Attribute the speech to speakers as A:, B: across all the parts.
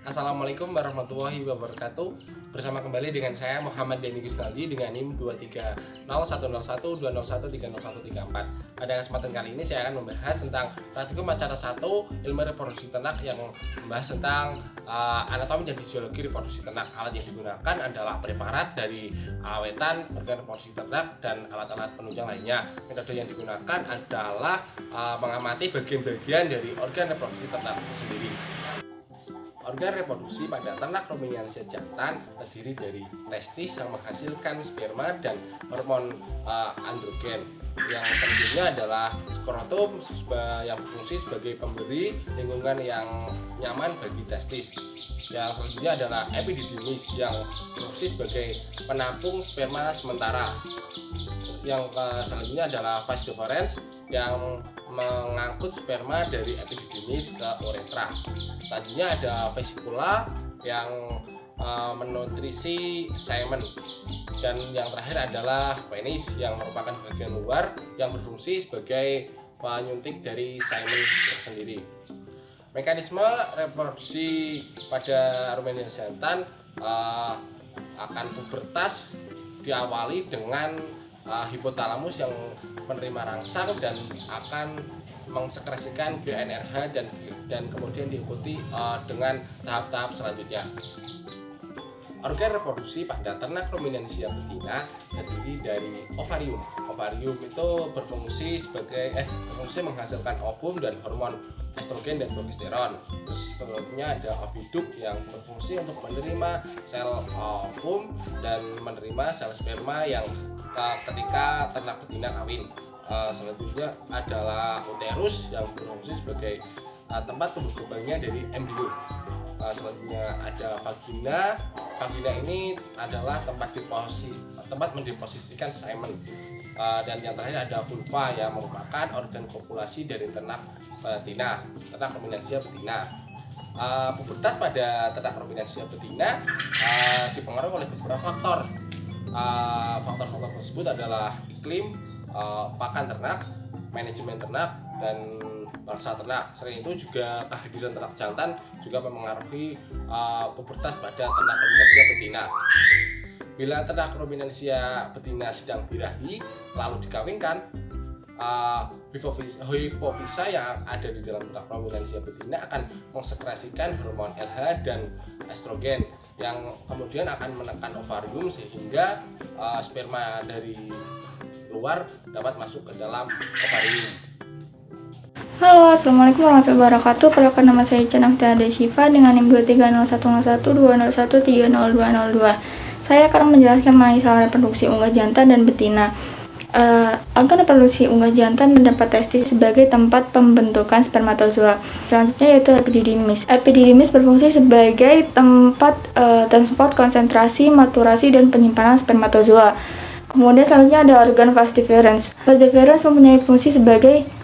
A: Assalamualaikum warahmatullahi wabarakatuh. Bersama kembali dengan saya Muhammad Denny Gusnaldi dengan NIM 23010130130134. Pada kesempatan kali ini saya akan membahas tentang praktikum acara 1 ilmu reproduksi ternak yang membahas tentang anatomi dan fisiologi reproduksi ternak. Alat yang digunakan adalah preparat dari awetan, organ reproduksi ternak, dan alat-alat penunjang lainnya. Metode yang digunakan adalah mengamati bagian-bagian dari organ reproduksi ternak itu sendiri. Organ reproduksi pada ternak ruminansia jantan terdiri dari testis yang menghasilkan sperma dan hormon androgen. Yang selanjutnya adalah skrotum yang berfungsi sebagai pemberi lingkungan yang nyaman bagi testis. Yang selanjutnya adalah epididymis yang berfungsi sebagai penampung sperma sementara. Yang selanjutnya adalah vas deferens yang mengangkut sperma dari epididymis ke uretra. Selanjutnya ada vesikula yang menutrisi semen, dan yang terakhir adalah penis yang merupakan bagian luar yang berfungsi sebagai penyuntik dari semen tersendiri. Mekanisme reproduksi pada ruminansia jantan akan pubertas diawali dengan hipotalamus yang menerima rangsang dan akan mengsekresikan GnRH dan kemudian diikuti dengan tahap-tahap selanjutnya. Organ reproduksi pada ternak ruminansia betina terdiri dari ovarium. Ovarium itu berfungsi menghasilkan ovum dan hormon estrogen dan progesteron. Terus selanjutnya ada oviduk yang berfungsi untuk menerima sel ovum dan menerima sel sperma yang ketika ternak betina kawin. Selanjutnya adalah uterus yang berfungsi sebagai tempat tumbuh kembangnya dari embrio. Selanjutnya ada vagina. Vagina ini adalah tempat mendeposisikan semen. Dan yang terakhir ada vulva yang merupakan organ kopulasi dari ternak betina, ternak ruminansia betina. Pubertas pada ternak ruminansia betina dipengaruhi oleh beberapa faktor. Faktor-faktor tersebut adalah iklim, pakan ternak, manajemen ternak, dan bangsa ternak. Selain itu juga kehadiran ternak jantan juga mempengaruhi pubertas pada ternak ruminansia betina. Bila ternak ruminansia betina sedang birahi lalu dikawinkan, hipofisa yang ada di dalam ternak ruminansia betina akan mensekresikan hormon LH dan estrogen yang kemudian akan menekan ovarium sehingga sperma dari luar dapat masuk ke dalam ovarium.
B: Halo, assalamualaikum warahmatullahi wabarakatuh. Perkenalkan, nama saya Cenafta Deshifa dengan NIM 23010120130202. Saya akan menjelaskan mengenai saluran reproduksi unggas jantan dan betina. Organ reproduksi unggas jantan mendapat testis sebagai tempat pembentukan spermatozoa. Selanjutnya yaitu epididymis. Epididymis berfungsi sebagai tempat transport konsentrasi, maturasi, dan penyimpanan spermatozoa. Kemudian selanjutnya ada organ vas deferens. Vas deferens mempunyai fungsi sebagai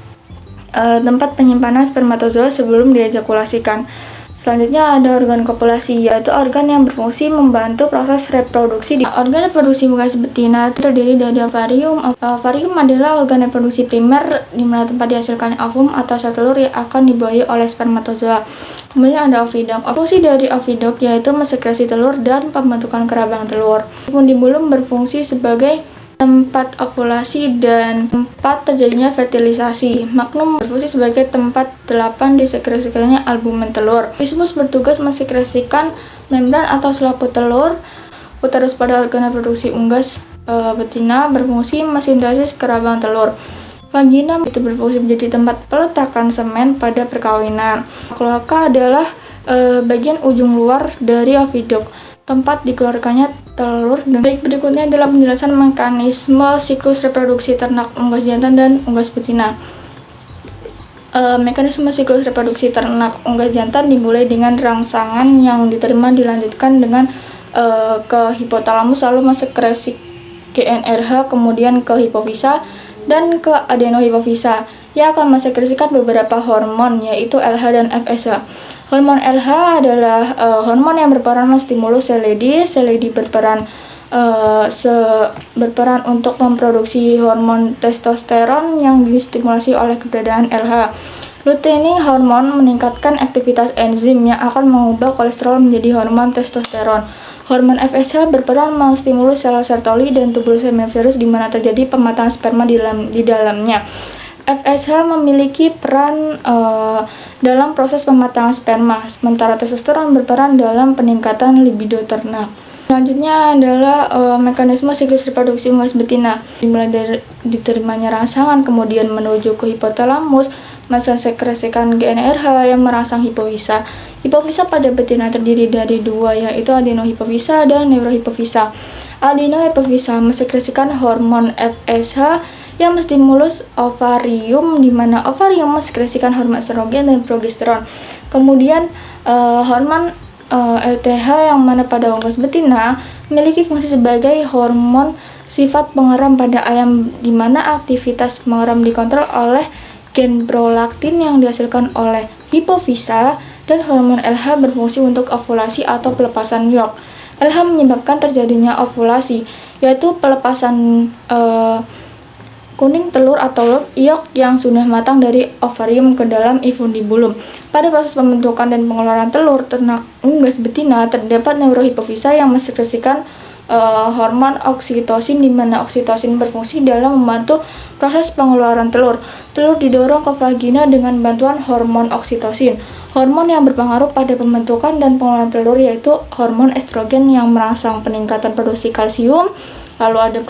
B: tempat penyimpanan spermatozoa sebelum diejakulasikan. Selanjutnya ada organ kopulasi, yaitu organ yang berfungsi membantu proses reproduksi. Organ reproduksi unggas betina terdiri dari ovarium. Ovarium adalah organ reproduksi primer di mana tempat dihasilkan ovum atau sel telur yang akan dibuahi oleh spermatozoa. Kemudian ada oviduk. Fungsi dari oviduk yaitu mensekresi telur dan pembentukan kerabang telur. Fundibulum berfungsi sebagai tempat ovulasi dan tempat terjadinya fertilisasi. Magnum berfungsi sebagai tempat 8 disekresikannya albumen telur. Isthmus bertugas mensekresikan membran atau selaput telur. Uterus pada organ reproduksi unggas betina berfungsi mensintesis kerabang telur. Vagina itu berfungsi menjadi tempat peletakan semen pada perkawinan. Kloaka adalah bagian ujung luar dari oviduk, tempat dikeluarkannya telur. Baik, berikutnya adalah penjelasan mekanisme siklus reproduksi ternak unggas jantan dan unggas betina. Mekanisme siklus reproduksi ternak unggas jantan dimulai dengan rangsangan yang diterima dilanjutkan dengan ke hipotalamus lalu mensekresi GnRH, kemudian ke hipofisa dan ke adenohipofisa yang akan mensekresikan beberapa hormon yaitu LH dan FSH. Hormon LH adalah hormon yang berperan menstimulus sel ledi. Sel ledi berperan untuk memproduksi hormon testosteron yang distimulasi oleh keberadaan LH. Luteining hormon meningkatkan aktivitas enzim yang akan mengubah kolesterol menjadi hormon testosteron. Hormon FSH berperan menstimulus sel Sertoli dan tubul seminiferus di mana terjadi pematangan sperma di dalamnya. FSH memiliki peran dalam proses pematangan sperma, sementara testosteron berperan dalam peningkatan libido ternak. Selanjutnya adalah mekanisme siklus reproduksi unggas betina, dimulai dari diterimanya rangsangan, kemudian menuju ke hipotalamus, mensekresikan GnRH yang merangsang hipofisa. Hipofisa pada betina terdiri dari dua, yaitu adenohipofisa dan neurohipofisa. Adenohipofisa mensekresikan hormon FSH yang menstimulus ovarium, di mana ovarium mensekresikan hormon estrogen dan progesteron. Kemudian hormon LTH yang mana pada unggas betina memiliki fungsi sebagai hormon sifat pengeram pada ayam, di mana aktivitas pengeram dikontrol oleh gen prolaktin yang dihasilkan oleh hipofisa, dan hormon LH berfungsi untuk ovulasi atau pelepasan yolk. LH menyebabkan terjadinya ovulasi, yaitu pelepasan kuning telur atau yolk yang sudah matang dari ovarium ke dalam infundibulum. Pada proses pembentukan dan pengeluaran telur ternak unggas betina terdapat neurohipofisa yang mensekresikan hormon oksitosin, di mana oksitosin berfungsi dalam membantu proses pengeluaran telur. Telur didorong ke vagina dengan bantuan hormon oksitosin. Hormon yang berpengaruh pada pembentukan dan pengeluaran telur yaitu hormon estrogen yang merangsang peningkatan produksi kalsium, lalu ada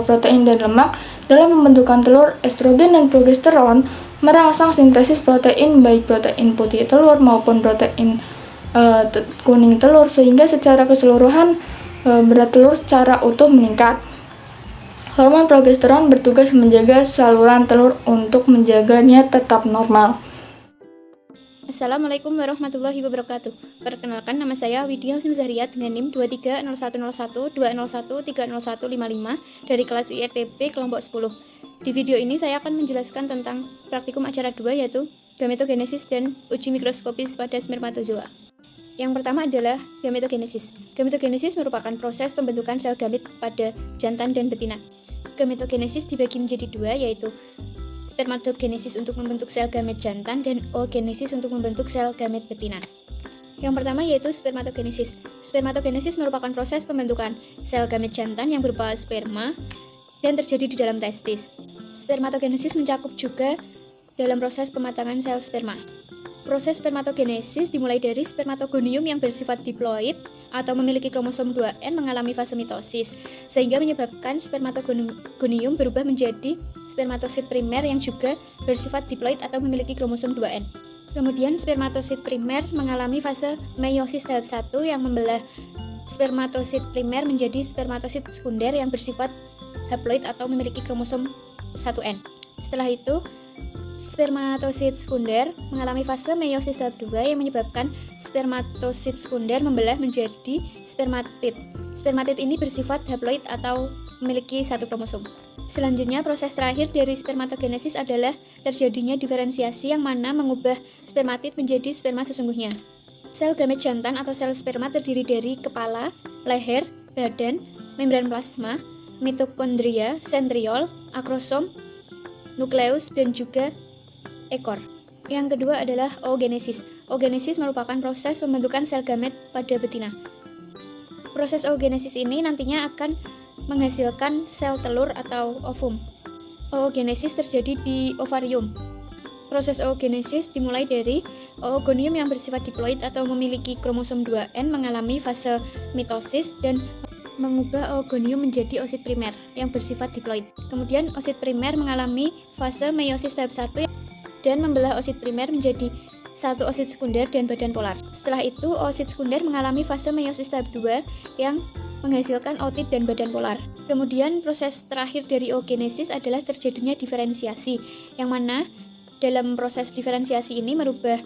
B: protein dan lemak. Dalam pembentukan telur, estrogen dan progesteron merangsang sintesis protein, baik protein putih telur maupun protein kuning telur, sehingga secara keseluruhan berat telur secara utuh meningkat. Hormon progesteron bertugas menjaga saluran telur untuk menjaganya tetap normal.
C: Assalamualaikum warahmatullahi wabarakatuh. Perkenalkan, nama saya Widya Husn Zahriat dengan NIM 230120120130155 dari kelas IRTP kelompok 10. Di video ini saya akan menjelaskan tentang praktikum acara 2, yaitu gametogenesis dan uji mikroskopis pada spermatozoa. Yang pertama adalah gametogenesis. Gametogenesis merupakan proses pembentukan sel gamit pada jantan dan betina. Gametogenesis dibagi menjadi dua, yaitu spermatogenesis untuk membentuk sel gamet jantan dan oogenesis untuk membentuk sel gamet betina. Yang pertama yaitu spermatogenesis. Spermatogenesis merupakan proses pembentukan sel gamet jantan yang berupa sperma dan terjadi di dalam testis. Spermatogenesis mencakup juga dalam proses pematangan sel sperma. Proses spermatogenesis dimulai dari spermatogonium yang bersifat diploid atau memiliki kromosom 2N mengalami fase mitosis, sehingga menyebabkan spermatogonium berubah menjadi spermatosit primer yang juga bersifat diploid atau memiliki kromosom 2N. Kemudian spermatosit primer mengalami fase meiosis tahap 1 yang membelah spermatosit primer menjadi spermatosit sekunder yang bersifat haploid atau memiliki kromosom 1N. Setelah itu, spermatosit sekunder mengalami fase meiosis tahap 2 yang menyebabkan spermatosit sekunder membelah menjadi spermatid. Spermatid ini bersifat haploid atau memiliki satu kromosom. Selanjutnya, proses terakhir dari spermatogenesis adalah terjadinya diferensiasi yang mana mengubah spermatid menjadi sperma sesungguhnya. Sel gamet jantan atau sel sperma terdiri dari kepala, leher, badan, membran plasma, mitokondria, sentriol, akrosom, nukleus, dan juga ekor. Yang kedua adalah oogenesis. Oogenesis merupakan proses pembentukan sel gamet pada betina. Proses oogenesis ini nantinya akan menghasilkan sel telur atau ovum. Oogenesis terjadi di ovarium. Proses oogenesis dimulai dari oogonium yang bersifat diploid atau memiliki kromosom 2N mengalami fase mitosis dan mengubah oogonium menjadi oosit primer yang bersifat diploid. Kemudian oosit primer mengalami fase meiosis tahap 1 dan membelah oosit primer menjadi satu oosit sekunder dan badan polar. Setelah itu, oosit sekunder mengalami fase meiosis tahap 2 yang menghasilkan ootit dan badan polar. Kemudian proses terakhir dari oogenesis adalah terjadinya diferensiasi, yang mana dalam proses diferensiasi ini merubah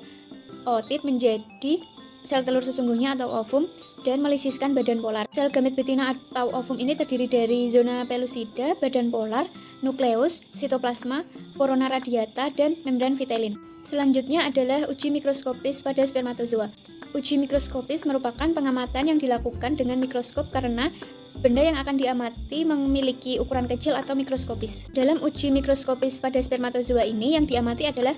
C: ootit menjadi sel telur sesungguhnya atau ovum dan melisiskan badan polar. Sel gamet betina atau ovum ini terdiri dari zona pellucida, badan polar, nukleus, sitoplasma, corona radiata, dan membran vitelin. Selanjutnya adalah uji mikroskopis pada spermatozoa. Uji mikroskopis merupakan pengamatan yang dilakukan dengan mikroskop karena benda yang akan diamati memiliki ukuran kecil atau mikroskopis. Dalam uji mikroskopis pada spermatozoa ini yang diamati adalah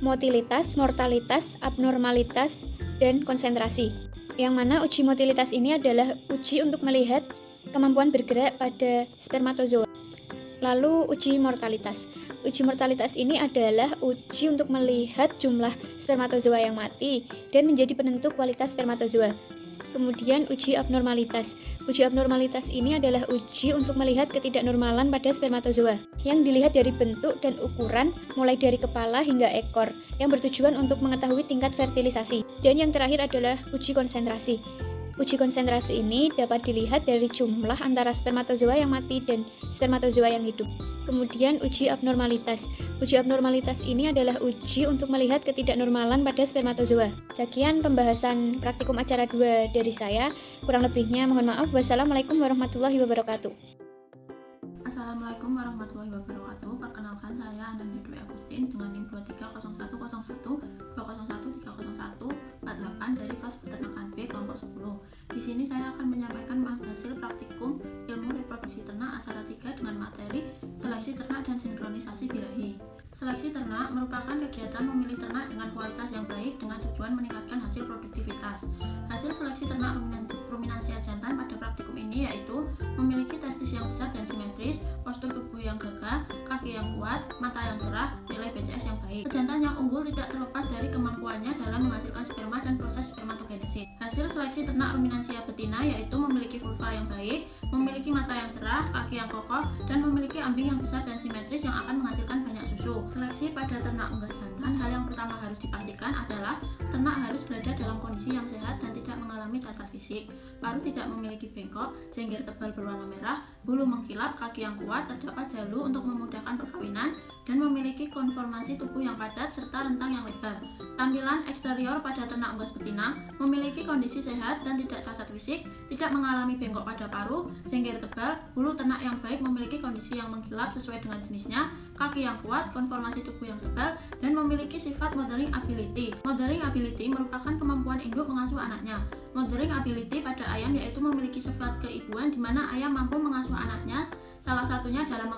C: motilitas, mortalitas, abnormalitas, dan konsentrasi. Yang mana uji motilitas ini adalah uji untuk melihat kemampuan bergerak pada spermatozoa. Lalu uji mortalitas. Uji mortalitas ini adalah uji untuk melihat jumlah spermatozoa yang mati dan menjadi penentu kualitas spermatozoa. Kemudian uji abnormalitas. Uji abnormalitas ini adalah uji untuk melihat ketidaknormalan pada spermatozoa yang dilihat dari bentuk dan ukuran mulai dari kepala hingga ekor yang bertujuan untuk mengetahui tingkat fertilisasi. Dan yang terakhir adalah uji konsentrasi. Uji konsentrasi ini dapat dilihat dari jumlah antara spermatozoa yang mati dan spermatozoa yang hidup. Kemudian uji abnormalitas. Uji abnormalitas ini adalah uji untuk melihat ketidaknormalan pada spermatozoa. Sekian pembahasan praktikum acara 2 dari saya. Kurang lebihnya mohon maaf. Wassalamualaikum warahmatullahi wabarakatuh.
D: Assalamualaikum warahmatullahi wabarakatuh. Perkenalkan, saya Ananda Dwi Agustin dengan NIM 230101 201 301 48 dari kelas peternakan B kelompok 10. Di sini saya akan menyampaikan hasil praktikum ilmu reproduksi ternak acara 3 dengan materi seleksi ternak dan sinkronisasi birahi. Seleksi ternak merupakan kegiatan memilih ternak dengan kualitas yang baik dengan tujuan meningkatkan hasil produktivitas. Hasil seleksi ternak ruminansia jantan pada praktikum ini yaitu memiliki testis yang besar dan simetris, postur tubuh yang gagah, kaki yang kuat, mata yang cerah, nilai BCS yang baik. Jantan yang unggul tidak terlepas dari kemampuannya dalam menghasilkan sperma dan proses spermatogenesis. Hasil seleksi ternak ruminansia betina yaitu memiliki vulva yang baik, memiliki mata yang cerah, kaki yang kokoh, dan memiliki ambing yang besar dan simetris yang akan menghasilkan banyak susu. Seleksi pada ternak unggas jantan, hal yang pertama harus dipastikan adalah ternak harus berada dalam kondisi yang sehat dan tidak mengalami cacat fisik. Paruh tidak memiliki bengkok, jenggir tebal berwarna merah, bulu mengkilap, kaki yang kuat, terdapat jalu untuk memudahkan perkawinan, dan memiliki konformasi tubuh yang padat serta rentang yang lebar. Tampilan eksterior pada ternak unggas betina memiliki kondisi sehat dan tidak cacat fisik, tidak mengalami bengkok pada paruh, jenggir tebal, bulu ternak yang baik, memiliki kondisi yang mengkilap sesuai dengan jenisnya, kaki yang kuat, konformasi tubuh yang tebal, dan memiliki sifat mothering ability. Mothering ability merupakan kemampuan induk mengasuh anaknya. Mothering ability pada ayam yaitu memiliki sifat keibuan di mana ayam mampu mengasuh anaknya, salah satunya dalam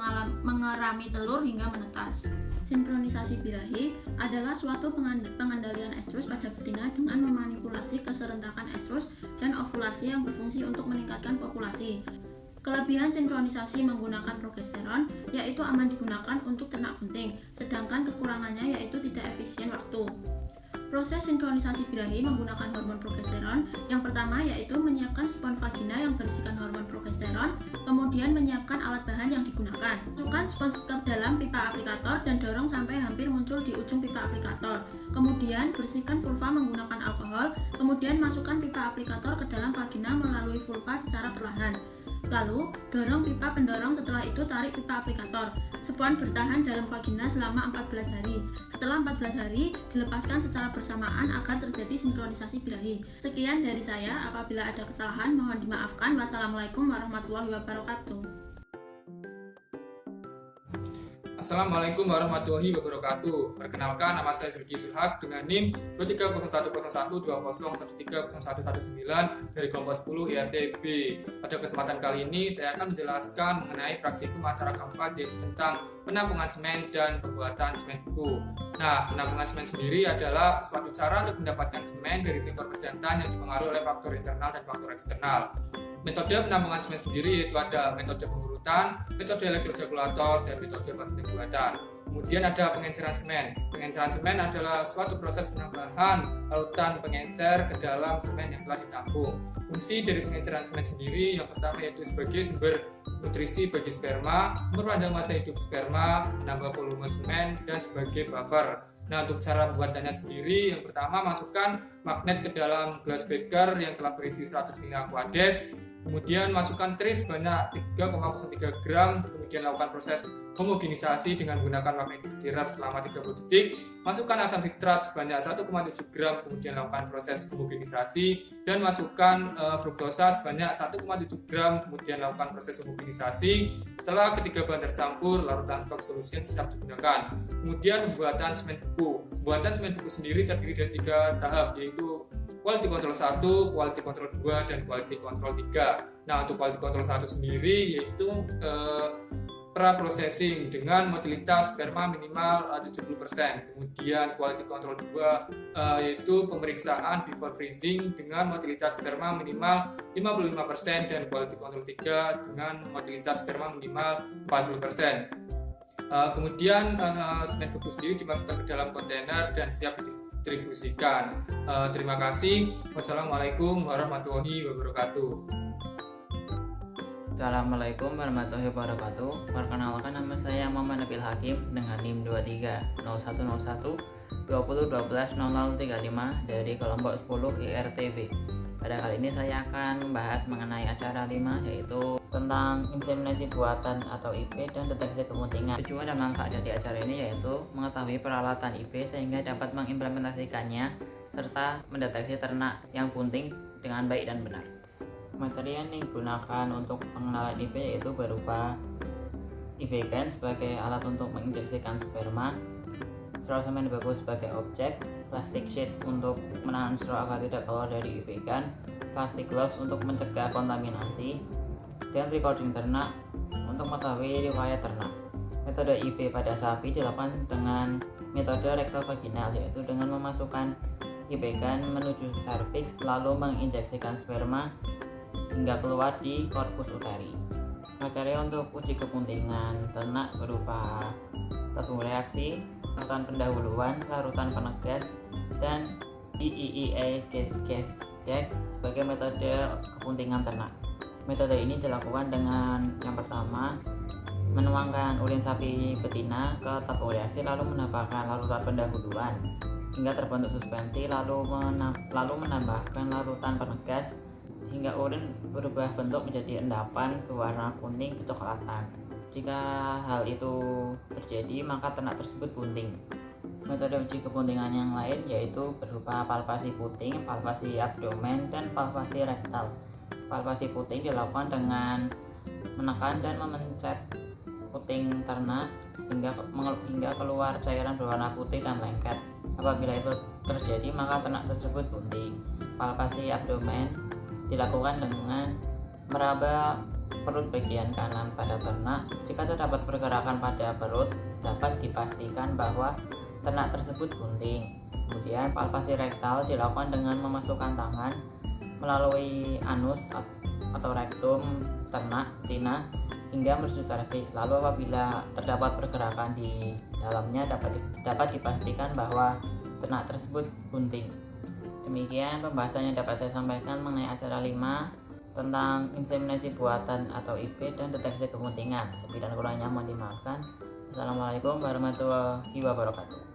D: mengerami telur hingga menetas. Sinkronisasi birahi adalah suatu pengendalian estrus pada betina dengan memanipulasi keserentakan estrus dan ovulasi yang berfungsi untuk meningkatkan populasi. Kelebihan sinkronisasi menggunakan progesteron yaitu aman digunakan untuk ternak bunting, sedangkan kekurangannya yaitu tidak efisien waktu. Proses sinkronisasi birahi menggunakan hormon progesteron yang pertama yaitu menyiapkan spons vagina yang berisikan hormon progesteron, kemudian menyiapkan alat bahan yang digunakan. Masukkan spons ke dalam pipa aplikator dan dorong sampai hampir muncul di ujung pipa aplikator. Kemudian bersihkan vulva menggunakan alkohol, kemudian masukkan pipa aplikator ke dalam vagina melalui vulva secara perlahan. Lalu, dorong pipa pendorong, setelah itu tarik pipa aplikator. Spons bertahan dalam vagina selama 14 hari. Setelah 14 hari, dilepaskan secara bersamaan agar terjadi sinkronisasi birahi. Sekian dari saya, apabila ada kesalahan mohon dimaafkan. Wassalamualaikum warahmatullahi wabarakatuh.
E: Assalamualaikum warahmatullahi wabarakatuh. Perkenalkan, nama saya Zulki Zulhak dengan NIM 23010120130119 dari kelompok 10 IRTB. Pada kesempatan kali ini saya akan menjelaskan mengenai praktikum acara keempat yaitu tentang penampungan semen dan pembuatan semen beku. Nah, penampungan semen sendiri adalah suatu cara untuk mendapatkan semen dari sektor pejantan yang dipengaruhi oleh faktor internal dan faktor eksternal. Metode penampungan semen sendiri yaitu ada metode pengurutan, metode elektrosirkulator, dan metode pembuatan. Kemudian ada pengenceran semen. Pengenceran semen adalah suatu proses penambahan larutan pengencer ke dalam semen yang telah ditampung. Fungsi dari pengenceran semen sendiri yang pertama yaitu sebagai sumber nutrisi bagi sperma, memperpanjang masa hidup sperma, menambah volume semen, dan sebagai buffer. Nah, untuk cara pembuatannya sendiri, yang pertama masukkan magnet ke dalam gelas beker yang telah berisi 100 ml aquades. Kemudian masukkan teri sebanyak 3,03 gram, kemudian lakukan proses homogenisasi dengan menggunakan magnetic stirrer selama 30 detik. Masukkan asam sitrat sebanyak 1,7 gram, kemudian lakukan proses homogenisasi, dan masukkan fruktosa sebanyak 1,7 gram, kemudian lakukan proses homogenisasi. Setelah ketiga bahan tercampur, larutan stock solution siap digunakan. Kemudian pembuatan semen beku. Pembuatan semen beku sendiri terdiri dari 3 tahap, yaitu quality control 1, quality control 2, dan quality control 3. Nah, untuk quality control 1 sendiri yaitu pra-processing dengan motilitas sperma minimal 70%. Kemudian quality control 2 yaitu pemeriksaan before freezing dengan motilitas sperma minimal 55% dan quality control 3 dengan motilitas sperma minimal 40%. Kemudian semen beku sendiri dimasukkan ke dalam kontainer dan siap didistribusikan. Terima kasih. Wassalamualaikum warahmatullahi wabarakatuh.
F: Assalamualaikum warahmatullahi wabarakatuh. Perkenalkan, nama saya Muhammad Nabil Hakim dengan NIM 230101 20120035 dari kelompok 10 IRTB. Pada kali ini saya akan membahas mengenai acara 5, yaitu tentang inseminasi buatan atau IP dan deteksi kepentingan. Tujuan dan manfaat dari acara ini yaitu mengetahui peralatan IP sehingga dapat mengimplementasikannya serta mendeteksi ternak yang bunting dengan baik dan benar. Materi yang digunakan untuk pengenalan IP yaitu berupa IP Can sebagai alat untuk menginjeksikan sperma, straw semen beku sebagai objek, plastic sheet untuk menahan straw agar tidak keluar dari IP Can, plastic gloves untuk mencegah kontaminasi, dan recording ternak untuk mengetahui riwayat ternak. Metode IP pada sapi dilakukan dengan metode rektovaginal, yaitu dengan memasukkan IP Can menuju serviks lalu menginjeksikan sperma hingga keluar di korpus uteri. Materi untuk uji kepentingan ternak berupa tabung reaksi, larutan pendahuluan, larutan penegas, dan DEEA gas detect sebagai metode kepentingan ternak. Metode ini dilakukan dengan yang pertama, menuangkan urin sapi betina ke tabung reaksi lalu menambahkan larutan pendahuluan hingga terbentuk suspensi, lalu menambahkan larutan penegas hingga urin berubah bentuk menjadi endapan berwarna kuning kecoklatan. Jika hal itu terjadi, maka ternak tersebut bunting. Metode uji kepentingan yang lain yaitu berupa palpasi puting, palpasi abdomen, dan palpasi rektal. Palpasi puting dilakukan dengan menekan dan memencet puting ternak hingga keluar cairan berwarna putih dan lengket. Apabila itu terjadi, maka ternak tersebut bunting. Palpasi abdomen dilakukan dengan meraba perut bagian kanan pada ternak. Jika terdapat pergerakan pada perut, dapat dipastikan bahwa ternak tersebut bunting. Kemudian palpasi rektal dilakukan dengan memasukkan tangan melalui anus atau rektum ternak betina hingga menuju serviks. Lalu apabila terdapat pergerakan di dalamnya, dapat dipastikan bahwa ternak tersebut bunting. Demikian pembahasan yang dapat saya sampaikan mengenai acara 5 tentang inseminasi buatan atau IP dan deteksi kepentingan. Lebih dan kurangnya mohon dimaafkan. Assalamualaikum warahmatullahi wabarakatuh.